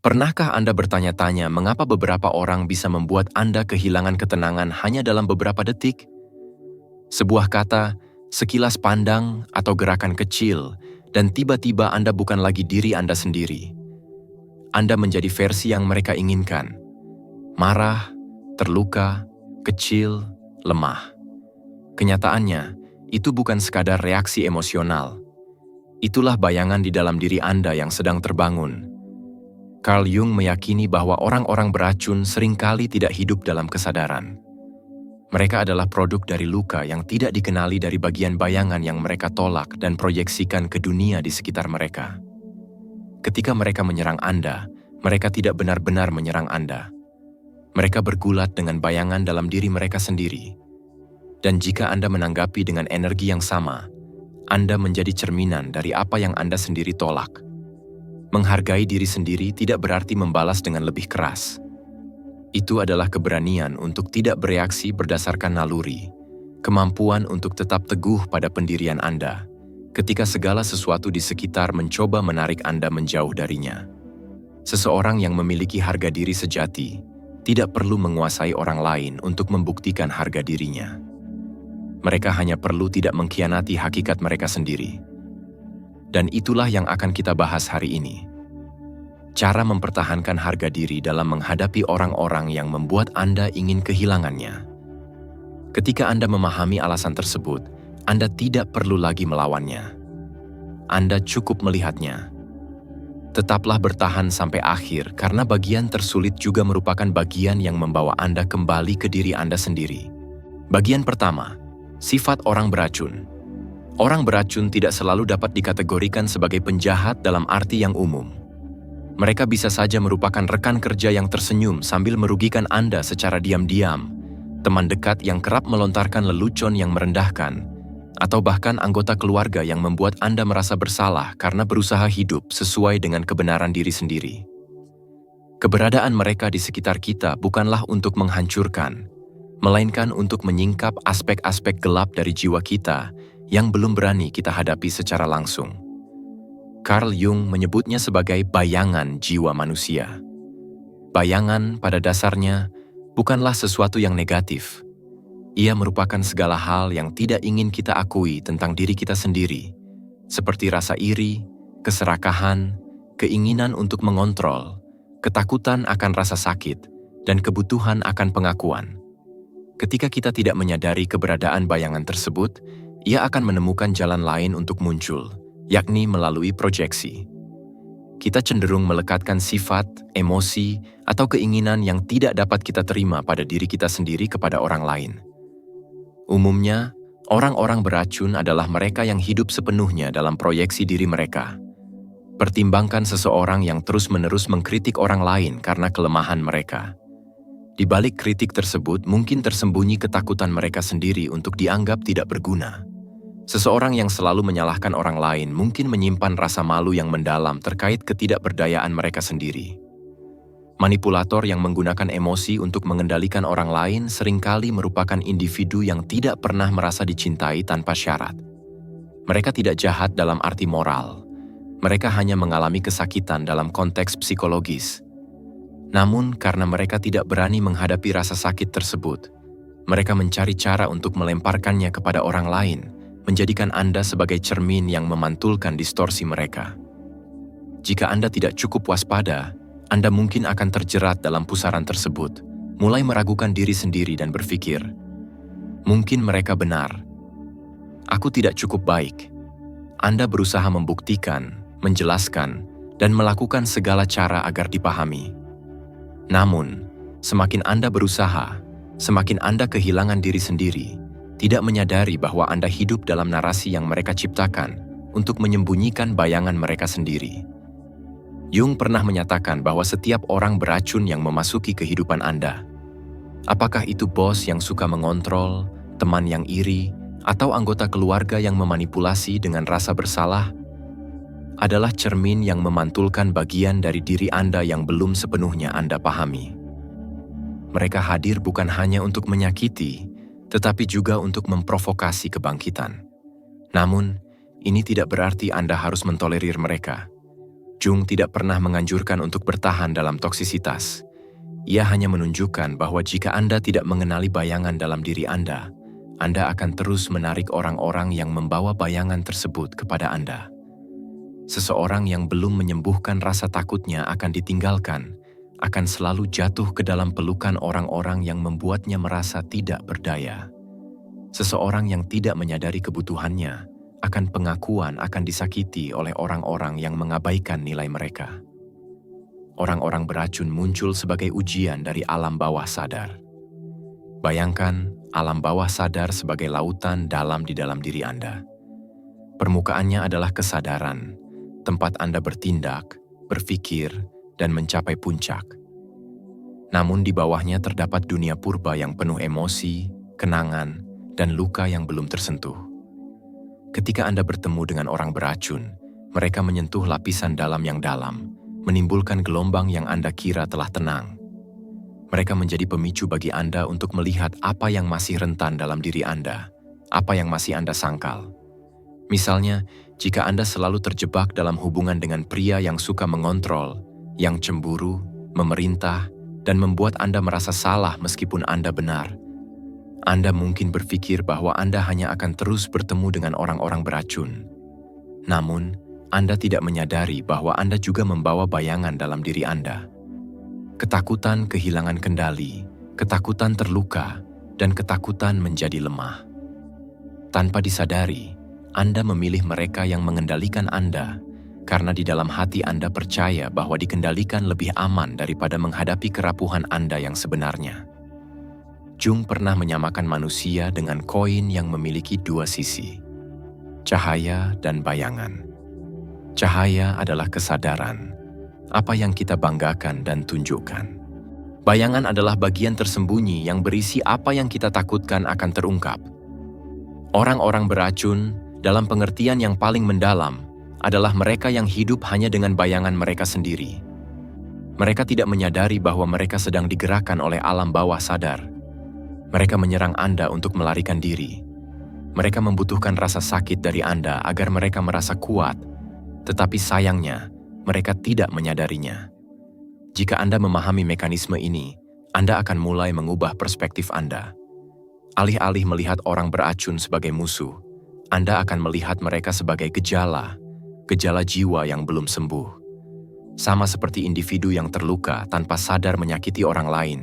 Pernahkah Anda bertanya-tanya mengapa beberapa orang bisa membuat Anda kehilangan ketenangan hanya dalam beberapa detik? Sebuah kata, sekilas pandang, atau gerakan kecil, dan tiba-tiba Anda bukan lagi diri Anda sendiri. Anda menjadi versi yang mereka inginkan. Marah, terluka, kecil, lemah. Kenyataannya, itu bukan sekadar reaksi emosional. Itulah bayangan di dalam diri Anda yang sedang terbangun. Carl Jung meyakini bahwa orang-orang beracun seringkali tidak hidup dalam kesadaran. Mereka adalah produk dari luka yang tidak dikenali dari bagian bayangan yang mereka tolak dan proyeksikan ke dunia di sekitar mereka. Ketika mereka menyerang Anda, mereka tidak benar-benar menyerang Anda. Mereka bergulat dengan bayangan dalam diri mereka sendiri. Dan jika Anda menanggapi dengan energi yang sama, Anda menjadi cerminan dari apa yang Anda sendiri tolak. Menghargai diri sendiri tidak berarti membalas dengan lebih keras. Itu adalah keberanian untuk tidak bereaksi berdasarkan naluri, kemampuan untuk tetap teguh pada pendirian Anda, ketika segala sesuatu di sekitar mencoba menarik Anda menjauh darinya. Seseorang yang memiliki harga diri sejati tidak perlu menguasai orang lain untuk membuktikan harga dirinya. Mereka hanya perlu tidak mengkhianati hakikat mereka sendiri. Dan itulah yang akan kita bahas hari ini. Cara mempertahankan harga diri dalam menghadapi orang-orang yang membuat Anda ingin kehilangannya. Ketika Anda memahami alasan tersebut, Anda tidak perlu lagi melawannya. Anda cukup melihatnya. Tetaplah bertahan sampai akhir karena bagian tersulit juga merupakan bagian yang membawa Anda kembali ke diri Anda sendiri. Bagian pertama, sifat orang beracun. Orang beracun tidak selalu dapat dikategorikan sebagai penjahat dalam arti yang umum. Mereka bisa saja merupakan rekan kerja yang tersenyum sambil merugikan Anda secara diam-diam, teman dekat yang kerap melontarkan lelucon yang merendahkan, atau bahkan anggota keluarga yang membuat Anda merasa bersalah karena berusaha hidup sesuai dengan kebenaran diri sendiri. Keberadaan mereka di sekitar kita bukanlah untuk menghancurkan, melainkan untuk menyingkap aspek-aspek gelap dari jiwa kita yang belum berani kita hadapi secara langsung. Carl Jung menyebutnya sebagai bayangan jiwa manusia. Bayangan pada dasarnya bukanlah sesuatu yang negatif. Ia merupakan segala hal yang tidak ingin kita akui tentang diri kita sendiri, seperti rasa iri, keserakahan, keinginan untuk mengontrol, ketakutan akan rasa sakit, dan kebutuhan akan pengakuan. Ketika kita tidak menyadari keberadaan bayangan tersebut, ia akan menemukan jalan lain untuk muncul, yakni melalui proyeksi. Kita cenderung melekatkan sifat, emosi, atau keinginan yang tidak dapat kita terima pada diri kita sendiri kepada orang lain. Umumnya, orang-orang beracun adalah mereka yang hidup sepenuhnya dalam proyeksi diri mereka. Pertimbangkan seseorang yang terus-menerus mengkritik orang lain karena kelemahan mereka. Di balik kritik tersebut mungkin tersembunyi ketakutan mereka sendiri untuk dianggap tidak berguna. Seseorang yang selalu menyalahkan orang lain mungkin menyimpan rasa malu yang mendalam terkait ketidakberdayaan mereka sendiri. Manipulator yang menggunakan emosi untuk mengendalikan orang lain seringkali merupakan individu yang tidak pernah merasa dicintai tanpa syarat. Mereka tidak jahat dalam arti moral. Mereka hanya mengalami kesakitan dalam konteks psikologis. Namun, karena mereka tidak berani menghadapi rasa sakit tersebut, mereka mencari cara untuk melemparkannya kepada orang lain, menjadikan Anda sebagai cermin yang memantulkan distorsi mereka. Jika Anda tidak cukup waspada, Anda mungkin akan terjerat dalam pusaran tersebut, mulai meragukan diri sendiri dan berpikir, mungkin mereka benar. Aku tidak cukup baik. Anda berusaha membuktikan, menjelaskan, dan melakukan segala cara agar dipahami. Namun, semakin Anda berusaha, semakin Anda kehilangan diri sendiri, tidak menyadari bahwa Anda hidup dalam narasi yang mereka ciptakan untuk menyembunyikan bayangan mereka sendiri. Jung pernah menyatakan bahwa setiap orang beracun yang memasuki kehidupan Anda. Apakah itu bos yang suka mengontrol, teman yang iri, atau anggota keluarga yang memanipulasi dengan rasa bersalah? Adalah cermin yang memantulkan bagian dari diri Anda yang belum sepenuhnya Anda pahami. Mereka hadir bukan hanya untuk menyakiti, tetapi juga untuk memprovokasi kebangkitan. Namun, ini tidak berarti Anda harus mentolerir mereka. Jung tidak pernah menganjurkan untuk bertahan dalam toksisitas. Ia hanya menunjukkan bahwa jika Anda tidak mengenali bayangan dalam diri Anda akan terus menarik orang-orang yang membawa bayangan tersebut kepada Anda. Seseorang yang belum menyembuhkan rasa takutnya akan ditinggalkan, akan selalu jatuh ke dalam pelukan orang-orang yang membuatnya merasa tidak berdaya. Seseorang yang tidak menyadari kebutuhannya akan disakiti oleh orang-orang yang mengabaikan nilai mereka. Orang-orang beracun muncul sebagai ujian dari alam bawah sadar. Bayangkan alam bawah sadar sebagai lautan dalam di dalam diri Anda. Permukaannya adalah kesadaran, tempat Anda bertindak, berpikir, dan mencapai puncak. Namun di bawahnya terdapat dunia purba yang penuh emosi, kenangan, dan luka yang belum tersentuh. Ketika Anda bertemu dengan orang beracun, mereka menyentuh lapisan dalam yang dalam, menimbulkan gelombang yang Anda kira telah tenang. Mereka menjadi pemicu bagi Anda untuk melihat apa yang masih rentan dalam diri Anda, apa yang masih Anda sangkal. Misalnya, jika Anda selalu terjebak dalam hubungan dengan pria yang suka mengontrol, yang cemburu, memerintah, dan membuat Anda merasa salah meskipun Anda benar, Anda mungkin berpikir bahwa Anda hanya akan terus bertemu dengan orang-orang beracun. Namun, Anda tidak menyadari bahwa Anda juga membawa bayangan dalam diri Anda. Ketakutan kehilangan kendali, ketakutan terluka, dan ketakutan menjadi lemah. Tanpa disadari, Anda memilih mereka yang mengendalikan Anda, karena di dalam hati Anda percaya bahwa dikendalikan lebih aman daripada menghadapi kerapuhan Anda yang sebenarnya. Jung pernah menyamakan manusia dengan koin yang memiliki dua sisi, cahaya dan bayangan. Cahaya adalah kesadaran, apa yang kita banggakan dan tunjukkan. Bayangan adalah bagian tersembunyi yang berisi apa yang kita takutkan akan terungkap. Orang-orang beracun, dalam pengertian yang paling mendalam, adalah mereka yang hidup hanya dengan bayangan mereka sendiri. Mereka tidak menyadari bahwa mereka sedang digerakkan oleh alam bawah sadar. Mereka menyerang Anda untuk melarikan diri. Mereka membutuhkan rasa sakit dari Anda agar mereka merasa kuat, tetapi sayangnya, mereka tidak menyadarinya. Jika Anda memahami mekanisme ini, Anda akan mulai mengubah perspektif Anda. Alih-alih melihat orang beracun sebagai musuh, Anda akan melihat mereka sebagai gejala jiwa yang belum sembuh. Sama seperti individu yang terluka tanpa sadar menyakiti orang lain,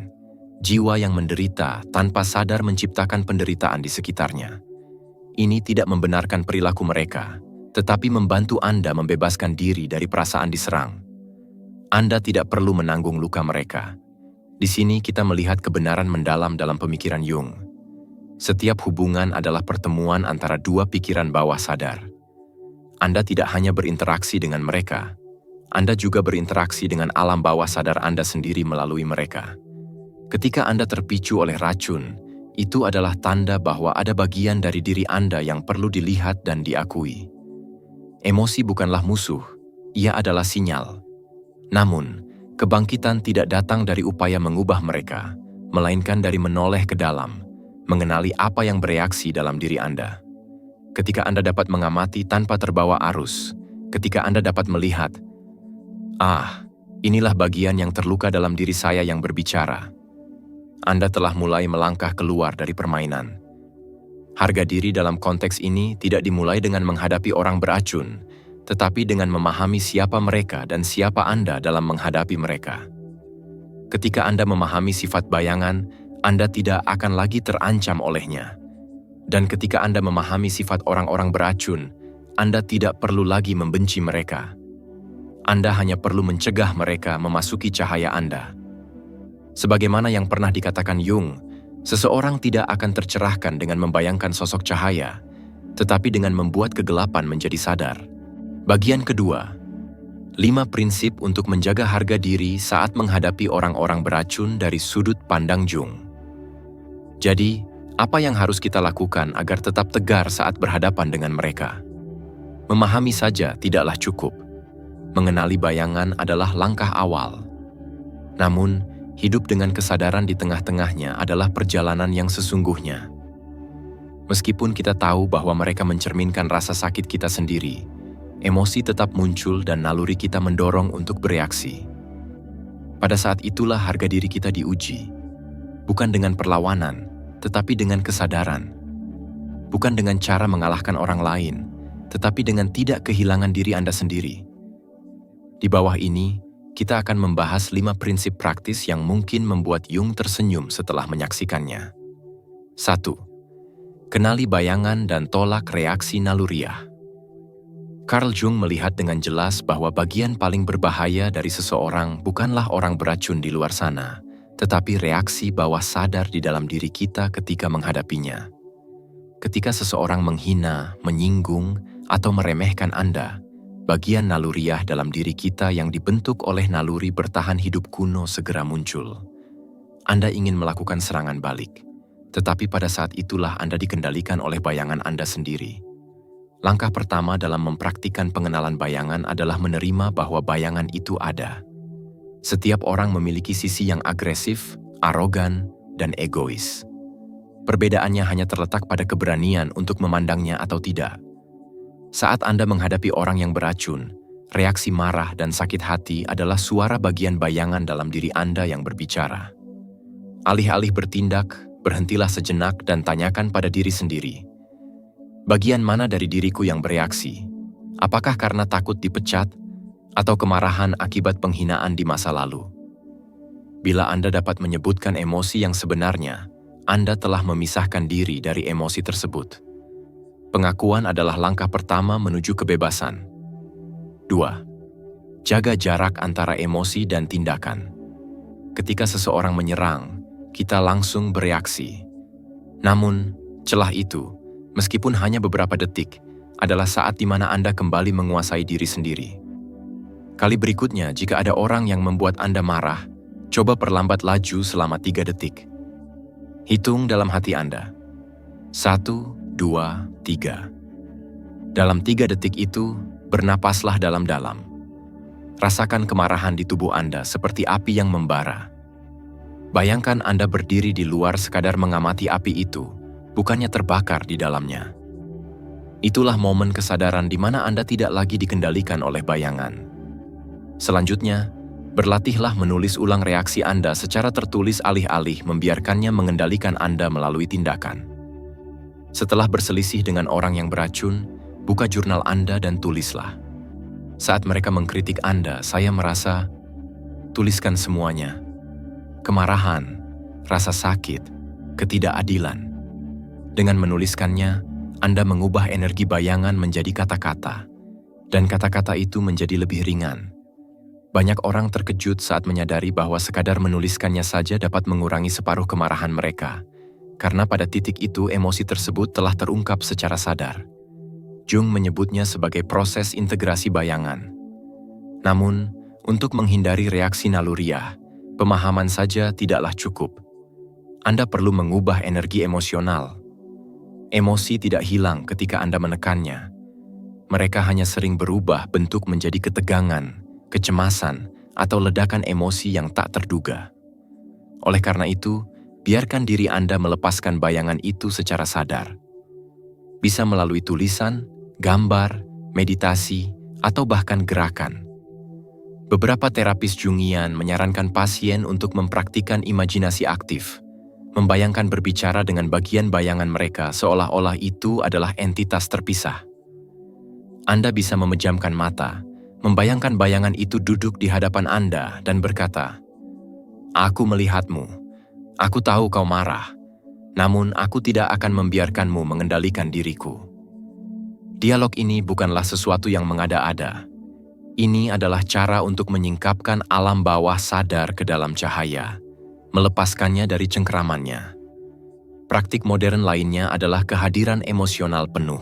jiwa yang menderita tanpa sadar menciptakan penderitaan di sekitarnya. Ini tidak membenarkan perilaku mereka, tetapi membantu Anda membebaskan diri dari perasaan diserang. Anda tidak perlu menanggung luka mereka. Di sini kita melihat kebenaran mendalam dalam pemikiran Jung. Setiap hubungan adalah pertemuan antara dua pikiran bawah sadar. Anda tidak hanya berinteraksi dengan mereka, Anda juga berinteraksi dengan alam bawah sadar Anda sendiri melalui mereka. Ketika Anda terpicu oleh racun, itu adalah tanda bahwa ada bagian dari diri Anda yang perlu dilihat dan diakui. Emosi bukanlah musuh, ia adalah sinyal. Namun, kebangkitan tidak datang dari upaya mengubah mereka, melainkan dari menoleh ke dalam, mengenali apa yang bereaksi dalam diri Anda. Ketika Anda dapat mengamati tanpa terbawa arus, ketika Anda dapat melihat, inilah bagian yang terluka dalam diri saya yang berbicara, Anda telah mulai melangkah keluar dari permainan. Harga diri dalam konteks ini tidak dimulai dengan menghadapi orang beracun, tetapi dengan memahami siapa mereka dan siapa Anda dalam menghadapi mereka. Ketika Anda memahami sifat bayangan, Anda tidak akan lagi terancam olehnya. Dan ketika Anda memahami sifat orang-orang beracun, Anda tidak perlu lagi membenci mereka. Anda hanya perlu mencegah mereka memasuki cahaya Anda. Sebagaimana yang pernah dikatakan Jung, seseorang tidak akan tercerahkan dengan membayangkan sosok cahaya, tetapi dengan membuat kegelapan menjadi sadar. Bagian kedua, 5 prinsip untuk menjaga harga diri saat menghadapi orang-orang beracun dari sudut pandang Jung. Jadi, apa yang harus kita lakukan agar tetap tegar saat berhadapan dengan mereka? Memahami saja tidaklah cukup. Mengenali bayangan adalah langkah awal. Namun, hidup dengan kesadaran di tengah-tengahnya adalah perjalanan yang sesungguhnya. Meskipun kita tahu bahwa mereka mencerminkan rasa sakit kita sendiri, emosi tetap muncul dan naluri kita mendorong untuk bereaksi. Pada saat itulah harga diri kita diuji, bukan dengan perlawanan, tetapi dengan kesadaran. Bukan dengan cara mengalahkan orang lain, tetapi dengan tidak kehilangan diri Anda sendiri. Di bawah ini, kita akan membahas 5 prinsip praktis yang mungkin membuat Jung tersenyum setelah menyaksikannya. 1. Kenali bayangan dan tolak reaksi naluriah. Carl Jung melihat dengan jelas bahwa bagian paling berbahaya dari seseorang bukanlah orang beracun di luar sana, tetapi reaksi bawah sadar di dalam diri kita ketika menghadapinya. Ketika seseorang menghina, menyinggung, atau meremehkan Anda, bagian naluriah dalam diri kita yang dibentuk oleh naluri bertahan hidup kuno segera muncul. Anda ingin melakukan serangan balik, tetapi pada saat itulah Anda dikendalikan oleh bayangan Anda sendiri. Langkah pertama dalam mempraktikkan pengenalan bayangan adalah menerima bahwa bayangan itu ada. Setiap orang memiliki sisi yang agresif, arogan, dan egois. Perbedaannya hanya terletak pada keberanian untuk memandangnya atau tidak. Saat Anda menghadapi orang yang beracun, reaksi marah dan sakit hati adalah suara bagian bayangan dalam diri Anda yang berbicara. Alih-alih bertindak, berhentilah sejenak dan tanyakan pada diri sendiri. Bagian mana dari diriku yang bereaksi? Apakah karena takut dipecat atau kemarahan akibat penghinaan di masa lalu? Bila Anda dapat menyebutkan emosi yang sebenarnya, Anda telah memisahkan diri dari emosi tersebut. Pengakuan adalah langkah pertama menuju kebebasan. 2. Jaga jarak antara emosi dan tindakan. Ketika seseorang menyerang, kita langsung bereaksi. Namun, celah itu, meskipun hanya beberapa detik, adalah saat di mana Anda kembali menguasai diri sendiri. Kali berikutnya, jika ada orang yang membuat Anda marah, coba perlambat laju selama 3 detik. Hitung dalam hati Anda. 1, 2, 3. Dalam 3 detik itu, bernapaslah dalam-dalam. Rasakan kemarahan di tubuh Anda seperti api yang membara. Bayangkan Anda berdiri di luar sekadar mengamati api itu, bukannya terbakar di dalamnya. Itulah momen kesadaran di mana Anda tidak lagi dikendalikan oleh bayangan. Selanjutnya, berlatihlah menulis ulang reaksi Anda secara tertulis alih-alih membiarkannya mengendalikan Anda melalui tindakan. Setelah berselisih dengan orang yang beracun, buka jurnal Anda dan tulislah. Saat mereka mengkritik Anda, saya merasa, tuliskan semuanya. Kemarahan, rasa sakit, ketidakadilan. Dengan menuliskannya, Anda mengubah energi bayangan menjadi kata-kata, dan kata-kata itu menjadi lebih ringan. Banyak orang terkejut saat menyadari bahwa sekadar menuliskannya saja dapat mengurangi separuh kemarahan mereka, karena pada titik itu emosi tersebut telah terungkap secara sadar. Jung menyebutnya sebagai proses integrasi bayangan. Namun, untuk menghindari reaksi naluriah, pemahaman saja tidaklah cukup. Anda perlu mengubah energi emosional. Emosi tidak hilang ketika Anda menekannya. Mereka hanya sering berubah bentuk menjadi ketegangan, kecemasan, atau ledakan emosi yang tak terduga. Oleh karena itu, biarkan diri Anda melepaskan bayangan itu secara sadar. Bisa melalui tulisan, gambar, meditasi, atau bahkan gerakan. Beberapa terapis Jungian menyarankan pasien untuk mempraktikkan imajinasi aktif, membayangkan berbicara dengan bagian bayangan mereka seolah-olah itu adalah entitas terpisah. Anda bisa memejamkan mata, membayangkan bayangan itu duduk di hadapan Anda dan berkata, "Aku melihatmu. Aku tahu kau marah, namun aku tidak akan membiarkanmu mengendalikan diriku." Dialog ini bukanlah sesuatu yang mengada-ada. Ini adalah cara untuk menyingkapkan alam bawah sadar ke dalam cahaya, melepaskannya dari cengkeramannya. Praktik modern lainnya adalah kehadiran emosional penuh.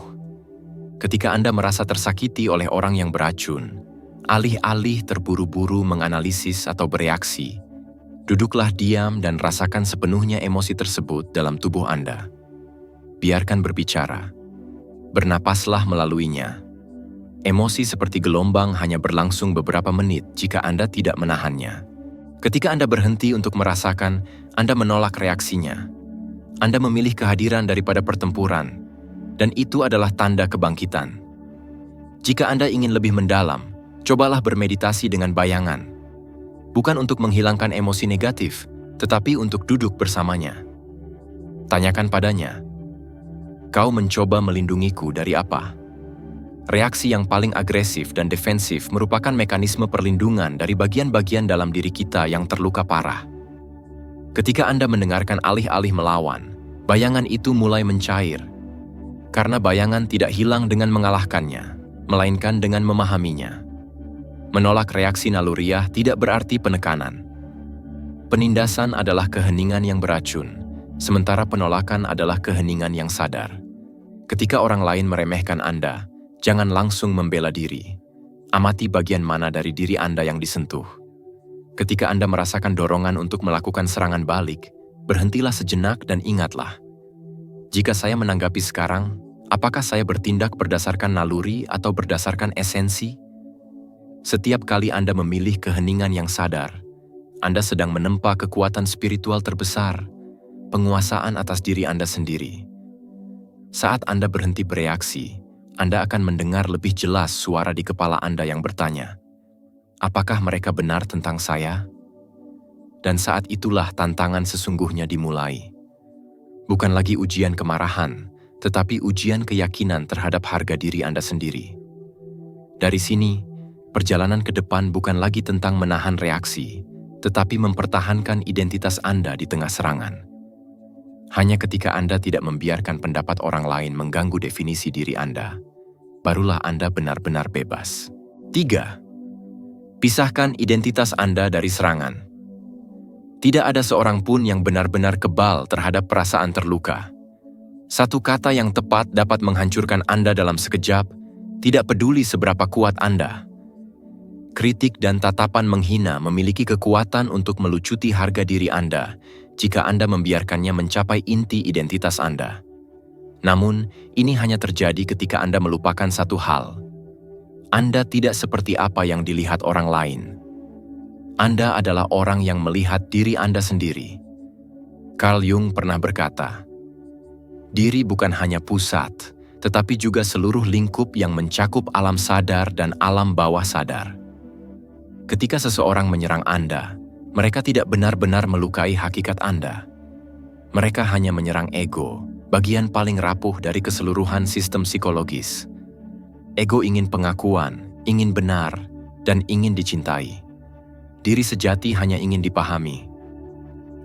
Ketika Anda merasa tersakiti oleh orang yang beracun, alih-alih terburu-buru menganalisis atau bereaksi, duduklah diam dan rasakan sepenuhnya emosi tersebut dalam tubuh Anda. Biarkan berbicara. Bernapaslah melaluinya. Emosi seperti gelombang hanya berlangsung beberapa menit jika Anda tidak menahannya. Ketika Anda berhenti untuk merasakan, Anda menolak reaksinya. Anda memilih kehadiran daripada pertempuran, dan itu adalah tanda kebangkitan. Jika Anda ingin lebih mendalam, cobalah bermeditasi dengan bayangan. Bukan untuk menghilangkan emosi negatif, tetapi untuk duduk bersamanya. Tanyakan padanya, "Kau mencoba melindungiku dari apa?" Reaksi yang paling agresif dan defensif merupakan mekanisme perlindungan dari bagian-bagian dalam diri kita yang terluka parah. Ketika Anda mendengarkan alih-alih melawan, bayangan itu mulai mencair. Karena bayangan tidak hilang dengan mengalahkannya, melainkan dengan memahaminya. Menolak reaksi naluriah tidak berarti penekanan. Penindasan adalah keheningan yang beracun, sementara penolakan adalah keheningan yang sadar. Ketika orang lain meremehkan Anda, jangan langsung membela diri. Amati bagian mana dari diri Anda yang disentuh. Ketika Anda merasakan dorongan untuk melakukan serangan balik, berhentilah sejenak dan ingatlah. Jika saya menanggapi sekarang, apakah saya bertindak berdasarkan naluri atau berdasarkan esensi? Setiap kali Anda memilih keheningan yang sadar, Anda sedang menempa kekuatan spiritual terbesar, penguasaan atas diri Anda sendiri. Saat Anda berhenti bereaksi, Anda akan mendengar lebih jelas suara di kepala Anda yang bertanya, "Apakah mereka benar tentang saya?" Dan saat itulah tantangan sesungguhnya dimulai. Bukan lagi ujian kemarahan, tetapi ujian keyakinan terhadap harga diri Anda sendiri. Dari sini, perjalanan ke depan bukan lagi tentang menahan reaksi, tetapi mempertahankan identitas Anda di tengah serangan. Hanya ketika Anda tidak membiarkan pendapat orang lain mengganggu definisi diri Anda, barulah Anda benar-benar bebas. 3. Pisahkan identitas Anda dari serangan. Tidak ada seorang pun yang benar-benar kebal terhadap perasaan terluka. Satu kata yang tepat dapat menghancurkan Anda dalam sekejap, tidak peduli seberapa kuat Anda. Kritik dan tatapan menghina memiliki kekuatan untuk melucuti harga diri Anda jika Anda membiarkannya mencapai inti identitas Anda. Namun, ini hanya terjadi ketika Anda melupakan satu hal. Anda tidak seperti apa yang dilihat orang lain. Anda adalah orang yang melihat diri Anda sendiri. Carl Jung pernah berkata, "Diri bukan hanya pusat, tetapi juga seluruh lingkup yang mencakup alam sadar dan alam bawah sadar." Ketika seseorang menyerang Anda, mereka tidak benar-benar melukai hakikat Anda. Mereka hanya menyerang ego, bagian paling rapuh dari keseluruhan sistem psikologis. Ego ingin pengakuan, ingin benar, dan ingin dicintai. Diri sejati hanya ingin dipahami.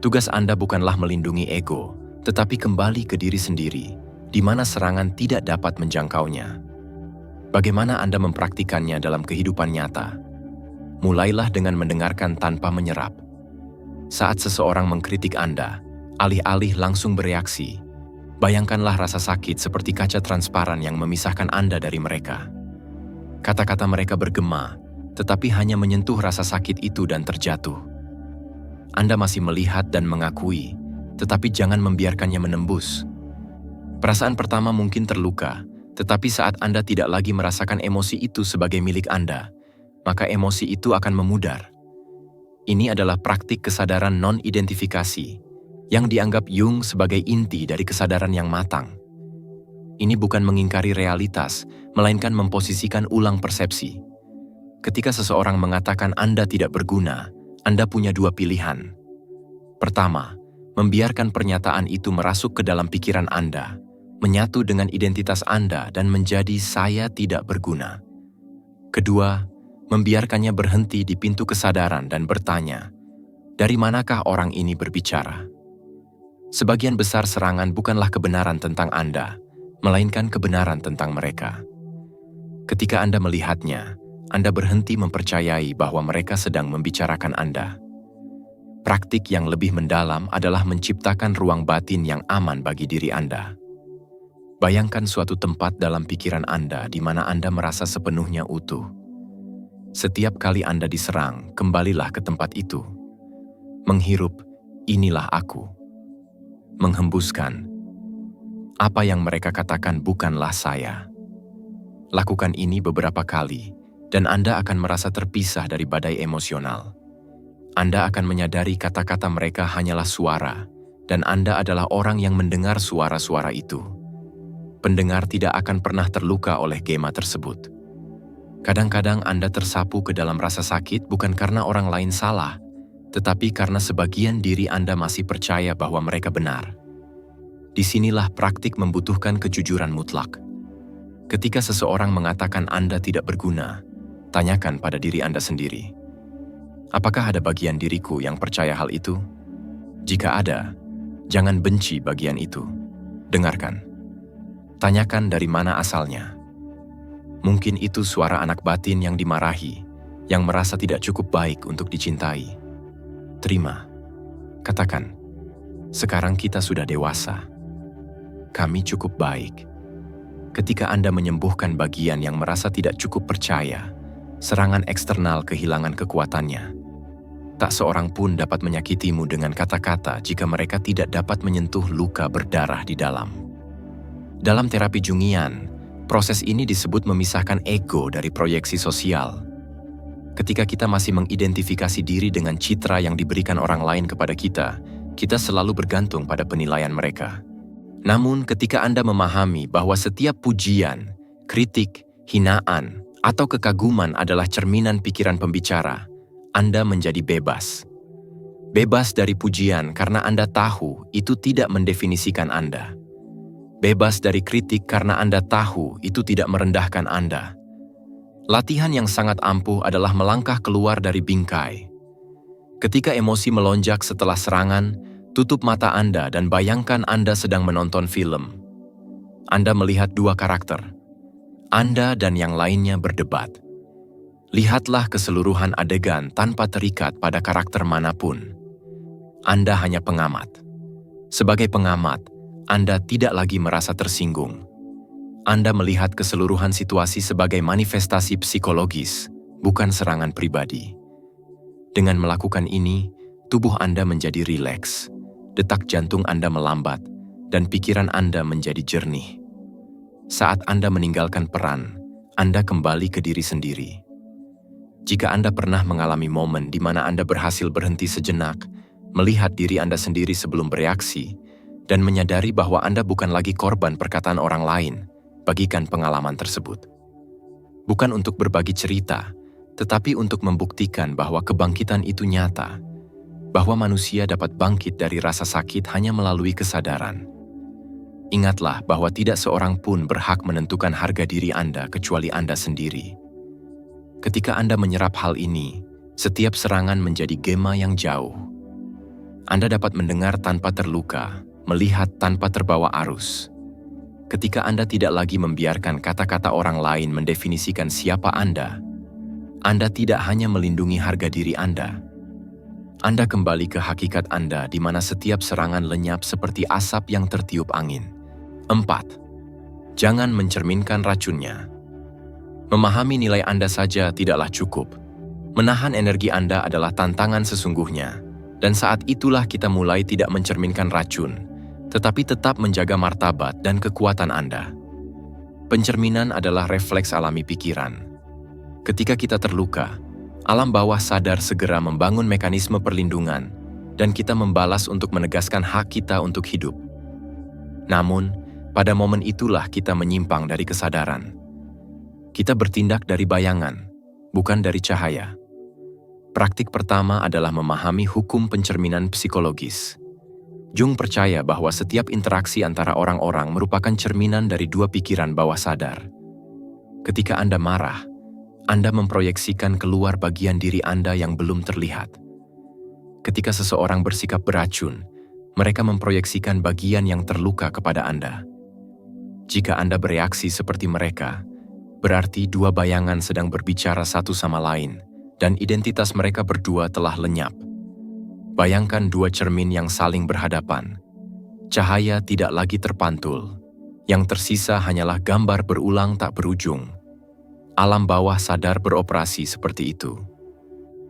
Tugas Anda bukanlah melindungi ego, tetapi kembali ke diri sendiri, di mana serangan tidak dapat menjangkaunya. Bagaimana Anda mempraktikannya dalam kehidupan nyata? Mulailah dengan mendengarkan tanpa menyerap. Saat seseorang mengkritik Anda, alih-alih langsung bereaksi, bayangkanlah rasa sakit seperti kaca transparan yang memisahkan Anda dari mereka. Kata-kata mereka bergema, tetapi hanya menyentuh rasa sakit itu dan terjatuh. Anda masih melihat dan mengakui, tetapi jangan membiarkannya menembus. Perasaan pertama mungkin terluka, tetapi saat Anda tidak lagi merasakan emosi itu sebagai milik Anda, maka emosi itu akan memudar. Ini adalah praktik kesadaran non-identifikasi yang dianggap Jung sebagai inti dari kesadaran yang matang. Ini bukan mengingkari realitas, melainkan memposisikan ulang persepsi. Ketika seseorang mengatakan Anda tidak berguna, Anda punya dua pilihan. Pertama, membiarkan pernyataan itu merasuk ke dalam pikiran Anda, menyatu dengan identitas Anda dan menjadi saya tidak berguna. Kedua, membiarkannya berhenti di pintu kesadaran dan bertanya, dari manakah orang ini berbicara? Sebagian besar serangan bukanlah kebenaran tentang Anda, melainkan kebenaran tentang mereka. Ketika Anda melihatnya, Anda berhenti mempercayai bahwa mereka sedang membicarakan Anda. Praktik yang lebih mendalam adalah menciptakan ruang batin yang aman bagi diri Anda. Bayangkan suatu tempat dalam pikiran Anda di mana Anda merasa sepenuhnya utuh. Setiap kali Anda diserang, kembalilah ke tempat itu. Menghirup, inilah aku. Menghembuskan, apa yang mereka katakan bukanlah saya. Lakukan ini beberapa kali, dan Anda akan merasa terpisah dari badai emosional. Anda akan menyadari kata-kata mereka hanyalah suara, dan Anda adalah orang yang mendengar suara-suara itu. Pendengar tidak akan pernah terluka oleh gema tersebut. Kadang-kadang Anda tersapu ke dalam rasa sakit bukan karena orang lain salah, tetapi karena sebagian diri Anda masih percaya bahwa mereka benar. Disinilah praktik membutuhkan kejujuran mutlak. Ketika seseorang mengatakan Anda tidak berguna, tanyakan pada diri Anda sendiri. Apakah ada bagian diriku yang percaya hal itu? Jika ada, jangan benci bagian itu. Dengarkan. Tanyakan dari mana asalnya. Mungkin itu suara anak batin yang dimarahi, yang merasa tidak cukup baik untuk dicintai. Terima. Katakan, sekarang kita sudah dewasa. Kami cukup baik. Ketika Anda menyembuhkan bagian yang merasa tidak cukup percaya, serangan eksternal kehilangan kekuatannya. Tak seorang pun dapat menyakitimu dengan kata-kata jika mereka tidak dapat menyentuh luka berdarah di dalam. Dalam terapi Jungian, proses ini disebut memisahkan ego dari proyeksi sosial. Ketika kita masih mengidentifikasi diri dengan citra yang diberikan orang lain kepada kita, kita selalu bergantung pada penilaian mereka. Namun, ketika Anda memahami bahwa setiap pujian, kritik, hinaan, atau kekaguman adalah cerminan pikiran pembicara, Anda menjadi bebas. Bebas dari pujian karena Anda tahu itu tidak mendefinisikan Anda. Bebas dari kritik karena Anda tahu itu tidak merendahkan Anda. Latihan yang sangat ampuh adalah melangkah keluar dari bingkai. Ketika emosi melonjak setelah serangan, tutup mata Anda dan bayangkan Anda sedang menonton film. Anda melihat dua karakter. Anda dan yang lainnya berdebat. Lihatlah keseluruhan adegan tanpa terikat pada karakter manapun. Anda hanya pengamat. Sebagai pengamat, Anda tidak lagi merasa tersinggung. Anda melihat keseluruhan situasi sebagai manifestasi psikologis, bukan serangan pribadi. Dengan melakukan ini, tubuh Anda menjadi rileks, detak jantung Anda melambat, dan pikiran Anda menjadi jernih. Saat Anda meninggalkan peran, Anda kembali ke diri sendiri. Jika Anda pernah mengalami momen di mana Anda berhasil berhenti sejenak, melihat diri Anda sendiri sebelum bereaksi, dan menyadari bahwa Anda bukan lagi korban perkataan orang lain, bagikan pengalaman tersebut. Bukan untuk berbagi cerita, tetapi untuk membuktikan bahwa kebangkitan itu nyata, bahwa manusia dapat bangkit dari rasa sakit hanya melalui kesadaran. Ingatlah bahwa tidak seorang pun berhak menentukan harga diri Anda kecuali Anda sendiri. Ketika Anda menyerap hal ini, setiap serangan menjadi gema yang jauh. Anda dapat mendengar tanpa terluka, melihat tanpa terbawa arus. Ketika Anda tidak lagi membiarkan kata-kata orang lain mendefinisikan siapa Anda tidak hanya melindungi harga diri Anda kembali ke hakikat Anda di mana setiap serangan lenyap seperti asap yang tertiup angin. 4. Jangan mencerminkan racunnya. Memahami nilai Anda saja tidaklah cukup. Menahan energi Anda adalah tantangan sesungguhnya, dan saat itulah kita mulai tidak mencerminkan racun, tetapi tetap menjaga martabat dan kekuatan Anda. Pencerminan adalah refleks alami pikiran. Ketika kita terluka, alam bawah sadar segera membangun mekanisme perlindungan, dan kita membalas untuk menegaskan hak kita untuk hidup. Namun, pada momen itulah kita menyimpang dari kesadaran. Kita bertindak dari bayangan, bukan dari cahaya. Praktik pertama adalah memahami hukum pencerminan psikologis. Jung percaya bahwa setiap interaksi antara orang-orang merupakan cerminan dari dua pikiran bawah sadar. Ketika Anda marah, Anda memproyeksikan keluar bagian diri Anda yang belum terlihat. Ketika seseorang bersikap beracun, mereka memproyeksikan bagian yang terluka kepada Anda. Jika Anda bereaksi seperti mereka, berarti dua bayangan sedang berbicara satu sama lain, dan identitas mereka berdua telah lenyap. Bayangkan dua cermin yang saling berhadapan. Cahaya tidak lagi terpantul. Yang tersisa hanyalah gambar berulang tak berujung. Alam bawah sadar beroperasi seperti itu.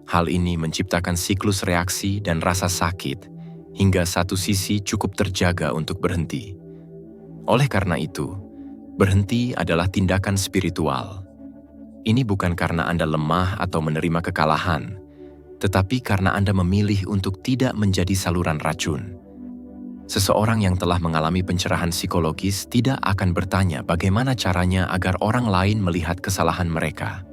Hal ini menciptakan siklus reaksi dan rasa sakit, hingga satu sisi cukup terjaga untuk berhenti. Oleh karena itu, berhenti adalah tindakan spiritual. Ini bukan karena Anda lemah atau menerima kekalahan, tetapi karena Anda memilih untuk tidak menjadi saluran racun. Seseorang yang telah mengalami pencerahan psikologis tidak akan bertanya bagaimana caranya agar orang lain melihat kesalahan mereka,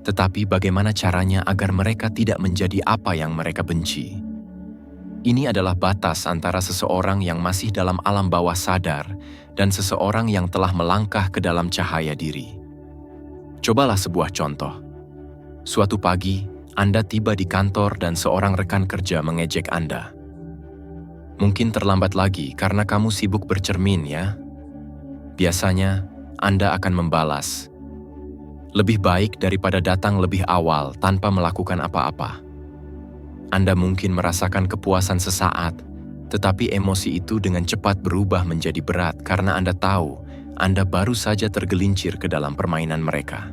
tetapi bagaimana caranya agar mereka tidak menjadi apa yang mereka benci. Ini adalah batas antara seseorang yang masih dalam alam bawah sadar dan seseorang yang telah melangkah ke dalam cahaya diri. Cobalah sebuah contoh. Suatu pagi, Anda tiba di kantor dan seorang rekan kerja mengejek Anda. Mungkin terlambat lagi karena kamu sibuk bercermin ya. Biasanya, Anda akan membalas, lebih baik daripada datang lebih awal tanpa melakukan apa-apa. Anda mungkin merasakan kepuasan sesaat, tetapi emosi itu dengan cepat berubah menjadi berat karena Anda tahu Anda baru saja tergelincir ke dalam permainan mereka.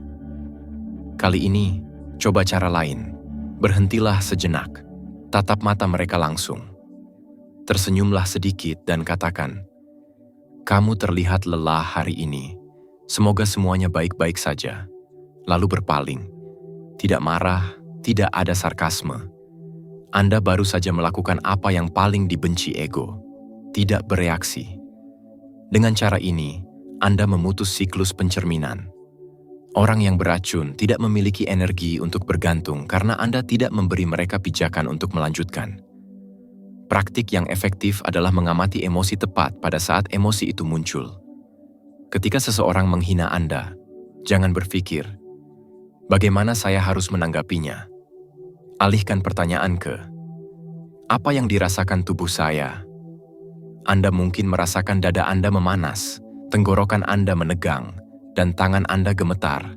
Kali ini, coba cara lain. Berhentilah sejenak, tatap mata mereka langsung. Tersenyumlah sedikit dan katakan, "Kamu terlihat lelah hari ini. Semoga semuanya baik-baik saja." Lalu berpaling. Tidak marah, tidak ada sarkasme. Anda baru saja melakukan apa yang paling dibenci ego. Tidak bereaksi. Dengan cara ini, Anda memutus siklus pencerminan. Orang yang beracun tidak memiliki energi untuk bergantung karena Anda tidak memberi mereka pijakan untuk melanjutkan. Praktik yang efektif adalah mengamati emosi tepat pada saat emosi itu muncul. Ketika seseorang menghina Anda, jangan berpikir, "Bagaimana saya harus menanggapinya?" Alihkan pertanyaan ke, "Apa yang dirasakan tubuh saya?" Anda mungkin merasakan dada Anda memanas, tenggorokan Anda menegang, dan tangan Anda gemetar.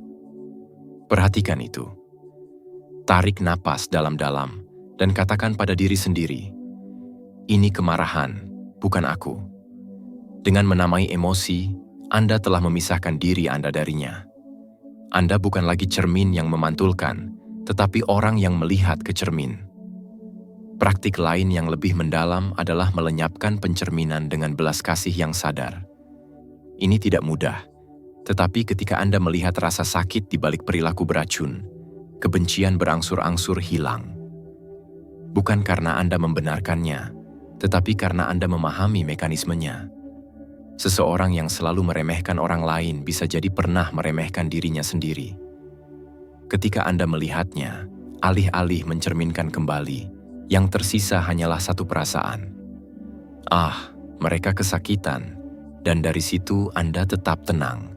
Perhatikan itu. Tarik napas dalam-dalam dan katakan pada diri sendiri, "Ini kemarahan, bukan aku." Dengan menamai emosi, Anda telah memisahkan diri Anda darinya. Anda bukan lagi cermin yang memantulkan, tetapi orang yang melihat ke cermin. Praktik lain yang lebih mendalam adalah melenyapkan pencerminan dengan belas kasih yang sadar. Ini tidak mudah, tetapi ketika Anda melihat rasa sakit di balik perilaku beracun, kebencian berangsur-angsur hilang. Bukan karena Anda membenarkannya, tetapi karena Anda memahami mekanismenya. Seseorang yang selalu meremehkan orang lain bisa jadi pernah meremehkan dirinya sendiri. Ketika Anda melihatnya, alih-alih mencerminkan kembali, yang tersisa hanyalah satu perasaan. Mereka kesakitan, dan dari situ Anda tetap tenang.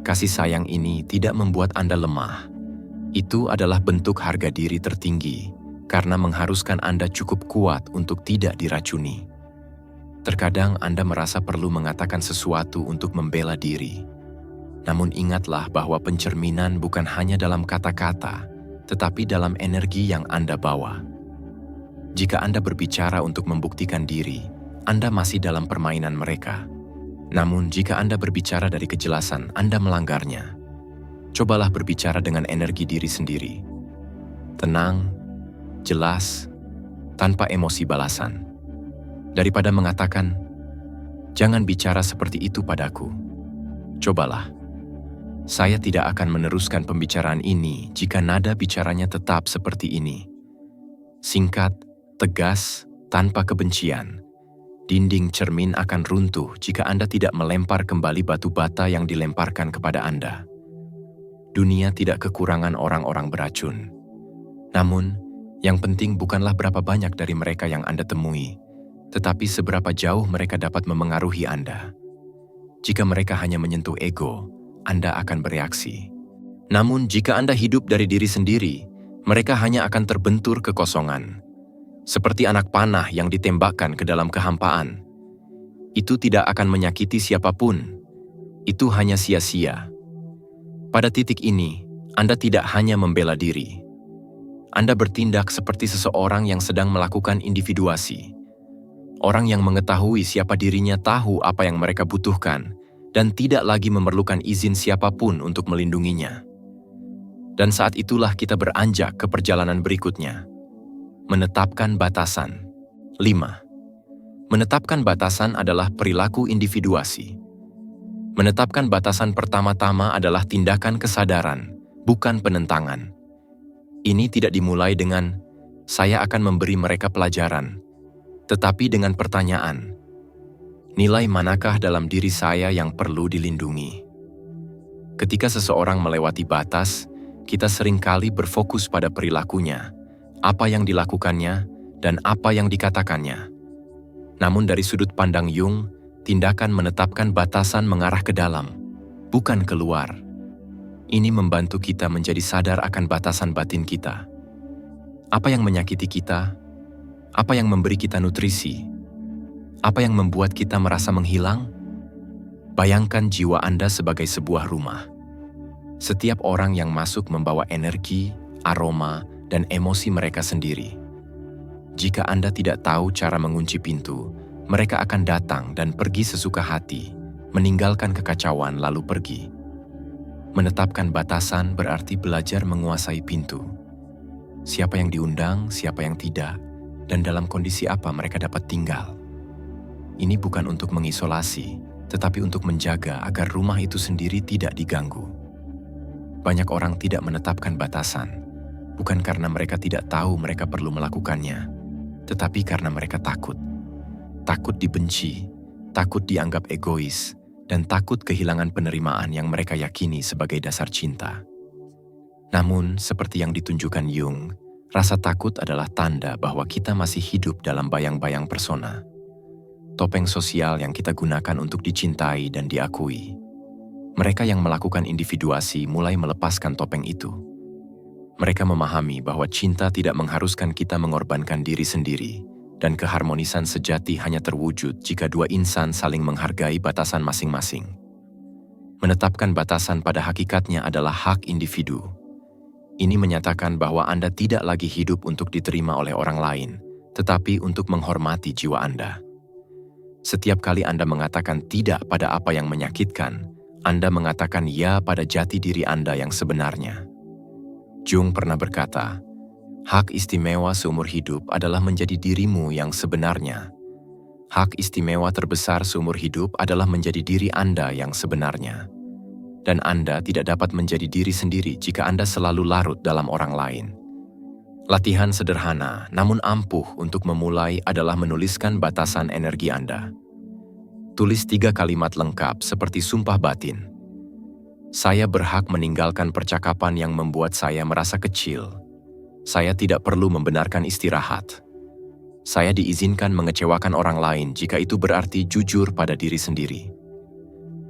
Kasih sayang ini tidak membuat Anda lemah. Itu adalah bentuk harga diri tertinggi, karena mengharuskan Anda cukup kuat untuk tidak diracuni. Terkadang Anda merasa perlu mengatakan sesuatu untuk membela diri. Namun ingatlah bahwa pencerminan bukan hanya dalam kata-kata, tetapi dalam energi yang Anda bawa. Jika Anda berbicara untuk membuktikan diri, Anda masih dalam permainan mereka. Namun jika Anda berbicara dari kejelasan, Anda melanggarnya. Cobalah berbicara dengan energi diri sendiri. Tenang, jelas, tanpa emosi balasan. Daripada mengatakan, "Jangan bicara seperti itu padaku." Cobalah. Saya tidak akan meneruskan pembicaraan ini jika nada bicaranya tetap seperti ini. Singkat, tegas, tanpa kebencian. Dinding cermin akan runtuh jika Anda tidak melempar kembali batu bata yang dilemparkan kepada Anda. Dunia tidak kekurangan orang-orang beracun. Namun, yang penting bukanlah berapa banyak dari mereka yang Anda temui, tetapi seberapa jauh mereka dapat memengaruhi Anda. Jika mereka hanya menyentuh ego, Anda akan bereaksi. Namun jika Anda hidup dari diri sendiri, mereka hanya akan terbentur kekosongan. Seperti anak panah yang ditembakkan ke dalam kehampaan. Itu tidak akan menyakiti siapapun. Itu hanya sia-sia. Pada titik ini, Anda tidak hanya membela diri. Anda bertindak seperti seseorang yang sedang melakukan individuasi. Orang yang mengetahui siapa dirinya tahu apa yang mereka butuhkan, dan tidak lagi memerlukan izin siapapun untuk melindunginya. Dan saat itulah kita beranjak ke perjalanan berikutnya. Menetapkan batasan. 5. Menetapkan batasan adalah perilaku individuasi. Menetapkan batasan pertama-tama adalah tindakan kesadaran, bukan penentangan. Ini tidak dimulai dengan, "Saya akan memberi mereka pelajaran," tetapi dengan pertanyaan, "Nilai manakah dalam diri saya yang perlu dilindungi?" Ketika seseorang melewati batas, Kita seringkali berfokus pada perilakunya, apa yang dilakukannya, dan apa yang dikatakannya. Namun dari sudut pandang Jung, tindakan menetapkan batasan mengarah ke dalam, bukan keluar. Ini membantu kita menjadi sadar akan batasan batin kita. Apa yang menyakiti kita? Apa yang memberi kita nutrisi? Apa yang membuat kita merasa menghilang? Bayangkan jiwa Anda sebagai sebuah rumah. Setiap orang yang masuk membawa energi, aroma, dan emosi mereka sendiri. Jika Anda tidak tahu cara mengunci pintu, mereka akan datang dan pergi sesuka hati, meninggalkan kekacauan lalu pergi. Menetapkan batasan berarti belajar menguasai pintu. Siapa yang diundang, siapa yang tidak, dan dalam kondisi apa mereka dapat tinggal. Ini bukan untuk mengisolasi, tetapi untuk menjaga agar rumah itu sendiri tidak diganggu. Banyak orang tidak menetapkan batasan, bukan karena mereka tidak tahu mereka perlu melakukannya, tetapi karena mereka takut. Takut dibenci, takut dianggap egois, dan takut kehilangan penerimaan yang mereka yakini sebagai dasar cinta. Namun, seperti yang ditunjukkan Jung, rasa takut adalah tanda bahwa kita masih hidup dalam bayang-bayang persona. Topeng sosial yang kita gunakan untuk dicintai dan diakui. Mereka yang melakukan individuasi mulai melepaskan topeng itu. Mereka memahami bahwa cinta tidak mengharuskan kita mengorbankan diri sendiri, dan keharmonisan sejati hanya terwujud jika dua insan saling menghargai batasan masing-masing. Menetapkan batasan pada hakikatnya adalah hak individu. Ini menyatakan bahwa Anda tidak lagi hidup untuk diterima oleh orang lain, tetapi untuk menghormati jiwa Anda. Setiap kali Anda mengatakan tidak pada apa yang menyakitkan, Anda mengatakan ya pada jati diri Anda yang sebenarnya. Jung pernah berkata, hak istimewa seumur hidup adalah menjadi dirimu yang sebenarnya. Hak istimewa terbesar seumur hidup adalah menjadi diri Anda yang sebenarnya. Dan Anda tidak dapat menjadi diri sendiri jika Anda selalu larut dalam orang lain. Latihan sederhana namun ampuh untuk memulai adalah menuliskan batasan energi Anda. Tulis 3 kalimat lengkap seperti sumpah batin. Saya berhak meninggalkan percakapan yang membuat saya merasa kecil. Saya tidak perlu membenarkan istirahat. Saya diizinkan mengecewakan orang lain jika itu berarti jujur pada diri sendiri.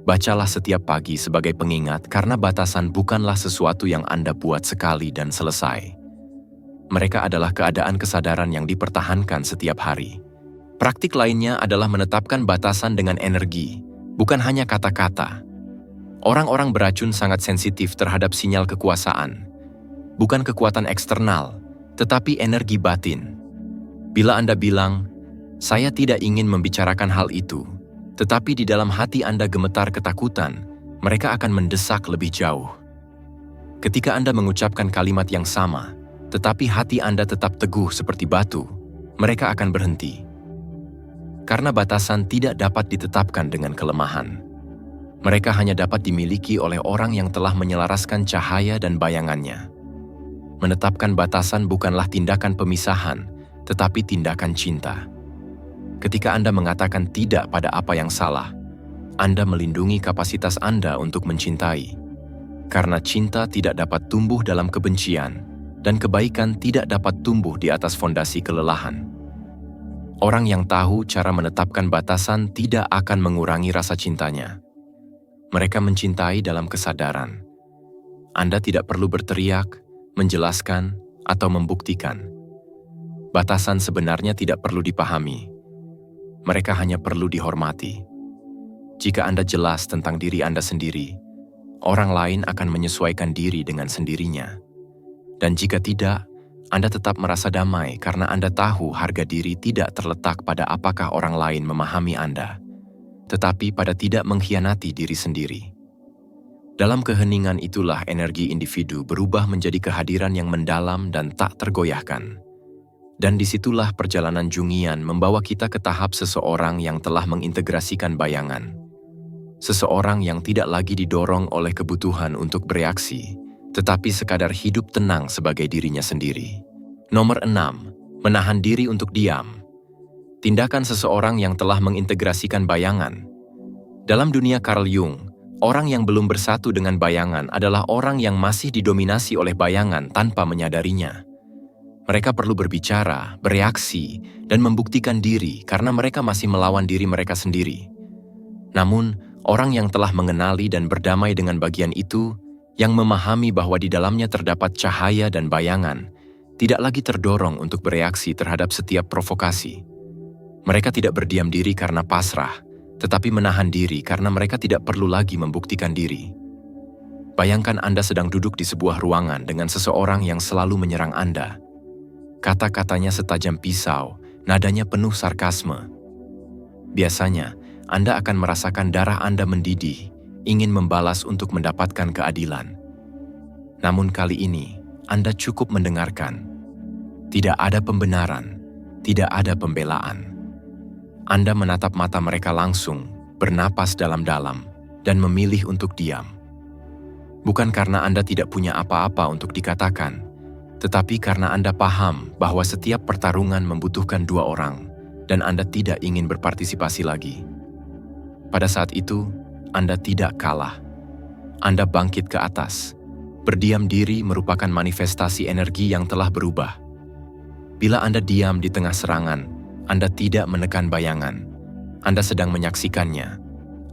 Bacalah setiap pagi sebagai pengingat karena batasan bukanlah sesuatu yang Anda buat sekali dan selesai. Mereka adalah keadaan kesadaran yang dipertahankan setiap hari. Praktik lainnya adalah menetapkan batasan dengan energi, bukan hanya kata-kata. Orang-orang beracun sangat sensitif terhadap sinyal kekuasaan. Bukan kekuatan eksternal, tetapi energi batin. Bila Anda bilang, saya tidak ingin membicarakan hal itu, tetapi di dalam hati Anda gemetar ketakutan, mereka akan mendesak lebih jauh. Ketika Anda mengucapkan kalimat yang sama, tetapi hati Anda tetap teguh seperti batu, mereka akan berhenti. Karena batasan tidak dapat ditetapkan dengan kelemahan. Mereka hanya dapat dimiliki oleh orang yang telah menyelaraskan cahaya dan bayangannya. Menetapkan batasan bukanlah tindakan pemisahan, tetapi tindakan cinta. Ketika Anda mengatakan tidak pada apa yang salah, Anda melindungi kapasitas Anda untuk mencintai. Karena cinta tidak dapat tumbuh dalam kebencian, dan kebaikan tidak dapat tumbuh di atas fondasi kelelahan. Orang yang tahu cara menetapkan batasan tidak akan mengurangi rasa cintanya. Mereka mencintai dalam kesadaran. Anda tidak perlu berteriak, menjelaskan, atau membuktikan. Batasan sebenarnya tidak perlu dipahami. Mereka hanya perlu dihormati. Jika Anda jelas tentang diri Anda sendiri, orang lain akan menyesuaikan diri dengan sendirinya. Dan jika tidak, Anda tetap merasa damai karena Anda tahu harga diri tidak terletak pada apakah orang lain memahami Anda, tetapi pada tidak mengkhianati diri sendiri. Dalam keheningan itulah energi individu berubah menjadi kehadiran yang mendalam dan tak tergoyahkan. Dan disitulah perjalanan Jungian membawa kita ke tahap seseorang yang telah mengintegrasikan bayangan. Seseorang yang tidak lagi didorong oleh kebutuhan untuk bereaksi, tetapi sekadar hidup tenang sebagai dirinya sendiri. Nomor 6. Menahan diri untuk diam. Tindakan seseorang yang telah mengintegrasikan bayangan. Dalam dunia Carl Jung, Orang yang belum bersatu dengan bayangan adalah orang yang masih didominasi oleh bayangan tanpa menyadarinya. Mereka perlu berbicara, bereaksi, dan membuktikan diri karena mereka masih melawan diri mereka sendiri. Namun, orang yang telah mengenali dan berdamai dengan bagian itu, yang memahami bahwa di dalamnya terdapat cahaya dan bayangan, tidak lagi terdorong untuk bereaksi terhadap setiap provokasi. Mereka tidak berdiam diri karena pasrah, tetapi menahan diri karena mereka tidak perlu lagi membuktikan diri. Bayangkan Anda sedang duduk di sebuah ruangan dengan seseorang yang selalu menyerang Anda. Kata-katanya setajam pisau, nadanya penuh sarkasme. Biasanya, Anda akan merasakan darah Anda mendidih, ingin membalas untuk mendapatkan keadilan. Namun kali ini, Anda cukup mendengarkan. Tidak ada pembenaran, tidak ada pembelaan. Anda menatap mata mereka langsung, bernapas dalam-dalam, dan memilih untuk diam. Bukan karena Anda tidak punya apa-apa untuk dikatakan, tetapi karena Anda paham bahwa setiap pertarungan membutuhkan dua orang, dan Anda tidak ingin berpartisipasi lagi. Pada saat itu, Anda tidak kalah. Anda bangkit ke atas. Berdiam diri merupakan manifestasi energi yang telah berubah. Bila Anda diam di tengah serangan, Anda tidak menekan bayangan. Anda sedang menyaksikannya.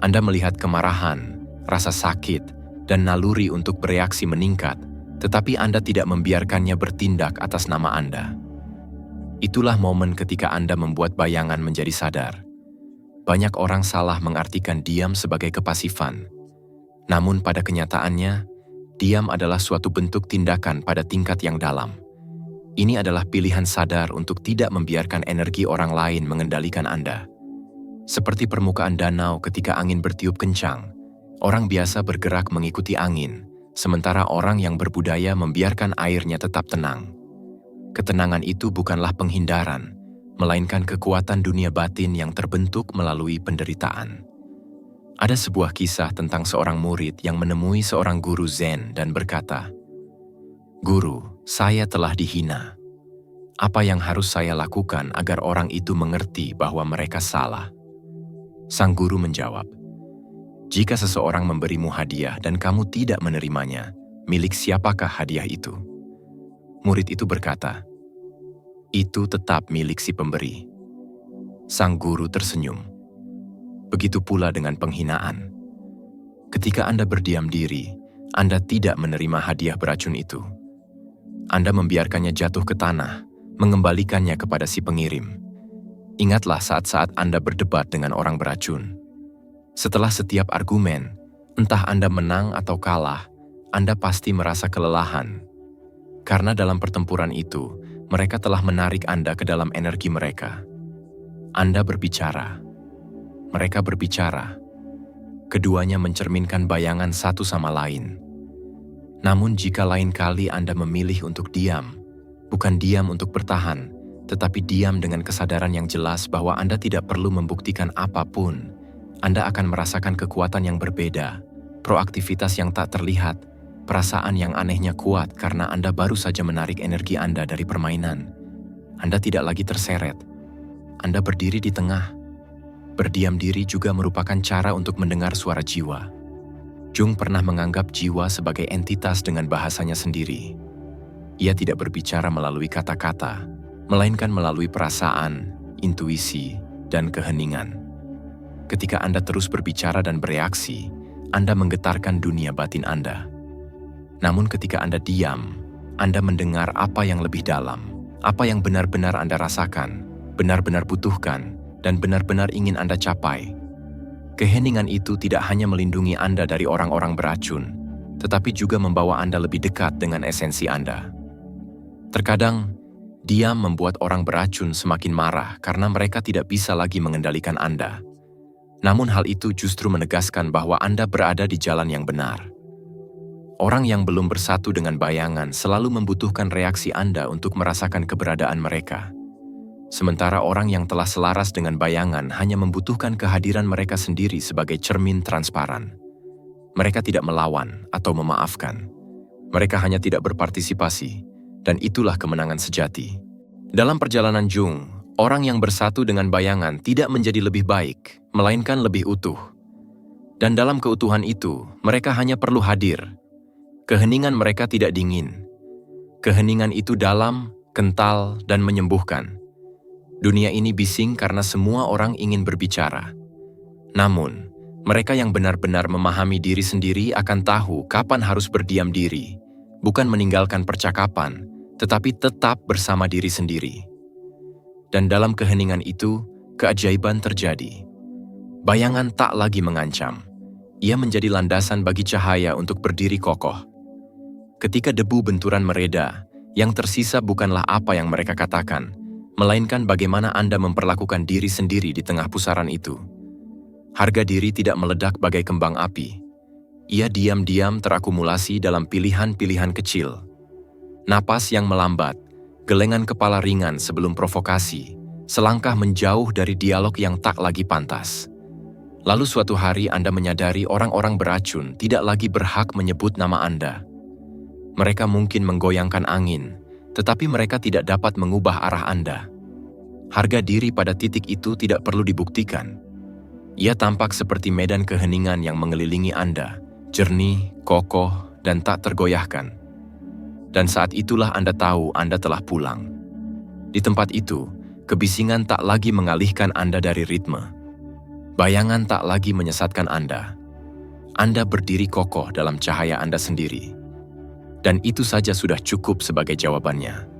Anda melihat kemarahan, rasa sakit, dan naluri untuk bereaksi meningkat, tetapi Anda tidak membiarkannya bertindak atas nama Anda. Itulah momen ketika Anda membuat bayangan menjadi sadar. Banyak orang salah mengartikan diam sebagai kepasifan. Namun pada kenyataannya, diam adalah suatu bentuk tindakan pada tingkat yang dalam. Ini adalah pilihan sadar untuk tidak membiarkan energi orang lain mengendalikan Anda. Seperti permukaan danau ketika angin bertiup kencang, orang biasa bergerak mengikuti angin, sementara orang yang berbudaya membiarkan airnya tetap tenang. Ketenangan itu bukanlah penghindaran, melainkan kekuatan dunia batin yang terbentuk melalui penderitaan. Ada sebuah kisah tentang seorang murid yang menemui seorang guru Zen dan berkata, "Guru, saya telah dihina. Apa yang harus saya lakukan agar orang itu mengerti bahwa mereka salah?" Sang guru menjawab, "Jika seseorang memberimu hadiah dan kamu tidak menerimanya, milik siapakah hadiah itu?" Murid itu berkata, "Itu tetap milik si pemberi." Sang guru tersenyum. Begitu pula dengan penghinaan. Ketika Anda berdiam diri, Anda tidak menerima hadiah beracun itu. Anda membiarkannya jatuh ke tanah, mengembalikannya kepada si pengirim. Ingatlah saat-saat Anda berdebat dengan orang beracun. Setelah setiap argumen, entah Anda menang atau kalah, Anda pasti merasa kelelahan. Karena dalam pertempuran itu, mereka telah menarik Anda ke dalam energi mereka. Anda berbicara. Mereka berbicara. Keduanya mencerminkan bayangan satu sama lain. Namun jika lain kali Anda memilih untuk diam, bukan diam untuk bertahan, tetapi diam dengan kesadaran yang jelas bahwa Anda tidak perlu membuktikan apapun, Anda akan merasakan kekuatan yang berbeda, proaktivitas yang tak terlihat, perasaan yang anehnya kuat karena Anda baru saja menarik energi Anda dari permainan. Anda tidak lagi terseret. Anda berdiri di tengah. Berdiam diri juga merupakan cara untuk mendengar suara jiwa. Jung pernah menganggap jiwa sebagai entitas dengan bahasanya sendiri. Ia tidak berbicara melalui kata-kata, melainkan melalui perasaan, intuisi, dan keheningan. Ketika Anda terus berbicara dan bereaksi, Anda menggetarkan dunia batin Anda. Namun ketika Anda diam, Anda mendengar apa yang lebih dalam, apa yang benar-benar Anda rasakan, benar-benar butuhkan, dan benar-benar ingin Anda capai. Keheningan itu tidak hanya melindungi Anda dari orang-orang beracun, tetapi juga membawa Anda lebih dekat dengan esensi Anda. Terkadang, diam membuat orang beracun semakin marah karena mereka tidak bisa lagi mengendalikan Anda. Namun hal itu justru menegaskan bahwa Anda berada di jalan yang benar. Orang yang belum bersatu dengan bayangan selalu membutuhkan reaksi Anda untuk merasakan keberadaan mereka. Sementara orang yang telah selaras dengan bayangan hanya membutuhkan kehadiran mereka sendiri sebagai cermin transparan. Mereka tidak melawan atau memaafkan. Mereka hanya tidak berpartisipasi, dan itulah kemenangan sejati. Dalam perjalanan Jung, orang yang bersatu dengan bayangan tidak menjadi lebih baik, melainkan lebih utuh. Dan dalam keutuhan itu, mereka hanya perlu hadir. Keheningan mereka tidak dingin. Keheningan itu dalam, kental, dan menyembuhkan. Dunia ini bising karena semua orang ingin berbicara. Namun, mereka yang benar-benar memahami diri sendiri akan tahu kapan harus berdiam diri, bukan meninggalkan percakapan, tetapi tetap bersama diri sendiri. Dan dalam keheningan itu, keajaiban terjadi. Bayangan tak lagi mengancam. Ia menjadi landasan bagi cahaya untuk berdiri kokoh. Ketika debu benturan mereda, yang tersisa bukanlah apa yang mereka katakan, melainkan bagaimana Anda memperlakukan diri sendiri di tengah pusaran itu. Harga diri tidak meledak bagai kembang api. Ia diam-diam terakumulasi dalam pilihan-pilihan kecil. Napas yang melambat, gelengan kepala ringan sebelum provokasi, selangkah menjauh dari dialog yang tak lagi pantas. Lalu suatu hari Anda menyadari orang-orang beracun tidak lagi berhak menyebut nama Anda. Mereka mungkin menggoyangkan angin, tetapi mereka tidak dapat mengubah arah Anda. Harga diri pada titik itu tidak perlu dibuktikan. Ia tampak seperti medan keheningan yang mengelilingi Anda, jernih, kokoh, dan tak tergoyahkan. Dan saat itulah Anda tahu Anda telah pulang. Di tempat itu, kebisingan tak lagi mengalihkan Anda dari ritme. Bayangan tak lagi menyesatkan Anda. Anda berdiri kokoh dalam cahaya Anda sendiri. Dan itu saja sudah cukup sebagai jawabannya.